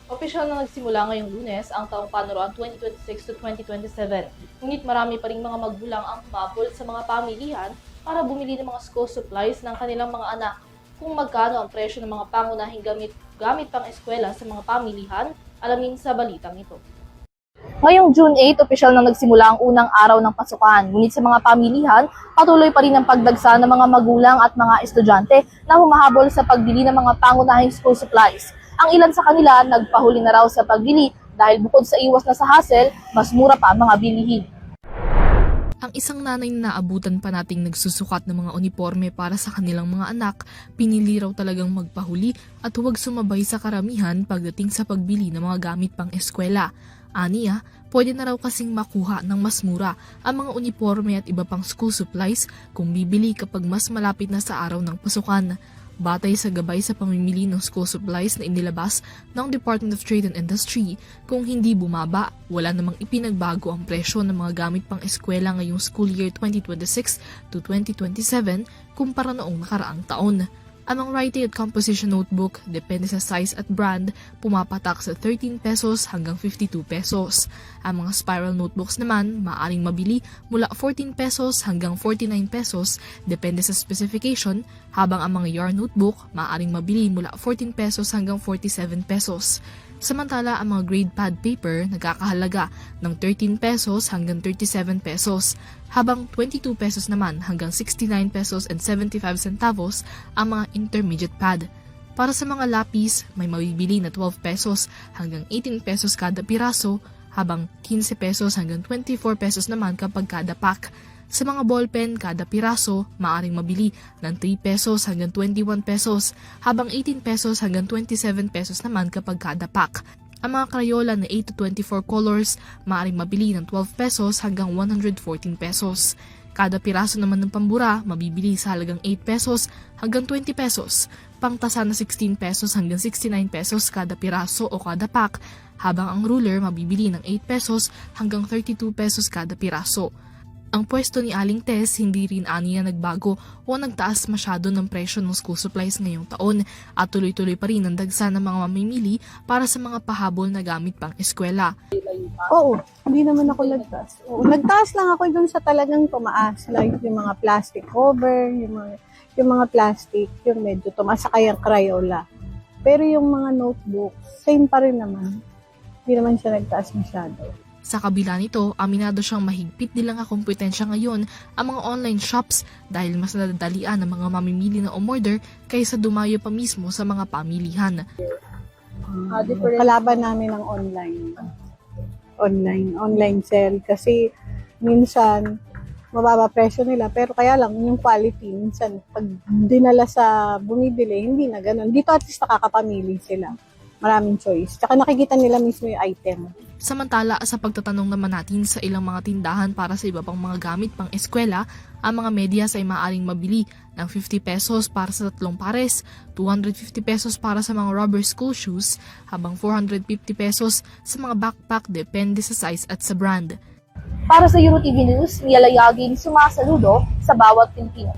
Opisyal na nagsimula ngayong Lunes ang taong panuruan 2026 to 2027. Ngunit marami pa ring mga magulang ang humabol sa mga pamilihan para bumili ng mga school supplies ng kanilang mga anak. Kung magkano ang presyo ng mga pangunahing gamit pang eskwela sa mga pamilihan, alamin sa balitang ito. Ngayong June 8, opisyal na nagsimula ang unang araw ng pasukan. Ngunit sa mga pamilihan, patuloy pa rin ang pagdagsa ng mga magulang at mga estudyante na humahabol sa pagbili ng mga pangunahing school supplies. Ang ilan sa kanila nagpahuli na raw sa pagbili dahil bukod sa iwas na sa hassle, mas mura pa ang mga bilihin. Ang isang nanay na naabutan pa nating nagsusukat ng mga uniforme para sa kanilang mga anak, pinili raw talagang magpahuli at huwag sumabay sa karamihan pagdating sa pagbili ng mga gamit pang eskwela. Aniya, pwede na raw kasing makuha ng mas mura ang mga uniforme at iba pang school supplies kung bibili kapag mas malapit na sa araw ng pasukan. Batay sa gabay sa pamimili ng school supplies na inilabas ng Department of Trade and Industry, kung hindi bumaba, wala namang ipinagbago ang presyo ng mga gamit pang eskwela ngayong school year 2026 to 2027 kumpara noong nakaraang taon. Ang writing at composition notebook, depende sa size at brand, pumapatak sa 13 pesos hanggang 52 pesos. Ang mga spiral notebooks naman, maaaring mabili mula 14 pesos hanggang 49 pesos, depende sa specification, habang ang mga yarn notebook, maaaring mabili mula 14 pesos hanggang 47 pesos. Samantala, ang mga grade pad paper nagkakahalaga ng 13 pesos hanggang 37 pesos, habang 22 pesos naman hanggang 69 pesos and 75 centavos ang mga intermediate pad. Para sa mga lapis, may mabibili na 12 pesos hanggang 18 pesos kada piraso, habang 15 pesos hanggang 24 pesos naman kapag kada pack. Sa mga ballpen, kada piraso, maaring mabili ng 3 pesos hanggang 21 pesos, habang 18 pesos hanggang 27 pesos naman kapag kada pack. Ang mga Crayola na 8 to 24 colors, maaring mabili ng 12 pesos hanggang 114 pesos. Kada piraso naman ng pambura, mabibili sa halagang 8 pesos hanggang 20 pesos. Pangtasa na 16 pesos hanggang 69 pesos kada piraso o kada pack, habang ang ruler mabibili ng 8 pesos hanggang 32 pesos kada piraso. Ang pwesto ni Aling Tess, hindi rin aniya nagbago o nagtaas masyado ng presyo ng school supplies ngayong taon at tuloy-tuloy pa rin ang dagsa ng mga mamimili para sa mga pahabol na gamit pang eskwela. Oo, hindi naman ako nagtaas. Oo, nagtaas lang ako dun sa talagang tumaas. Like yung mga plastic cover, yung mga plastic, yung medyo tumaas, saka yung Crayola. Pero yung mga notebook, same pa rin naman. Hindi naman siya nagtaas masyado. Sa kabila nito, aminado siyang mahigpit nilang kakumpetensya ngayon ang mga online shops dahil mas nadadalian ang mga mamimili na umorder kaysa dumayo pa mismo sa mga pamilihan. Kalaban namin ang online sale kasi minsan mababa presyo nila pero kaya lang yung quality minsan pag dinala sa bumibili hindi na ganoon. Dito at least nakakapamili sila. Maraming choice. Tsaka nakikita nila mismo yung item. Samantala, sa pagtatanong naman natin sa ilang mga tindahan para sa iba pang mga gamit pang eskwela, ang mga medyas ay maaaring mabili ng 50 pesos para sa 3 pares, 250 pesos para sa mga rubber school shoes, habang 450 pesos sa mga backpack depende sa size at sa brand. Para sa EuroTV News, Mia Layagin sumasaludo sa bawat Pilipino.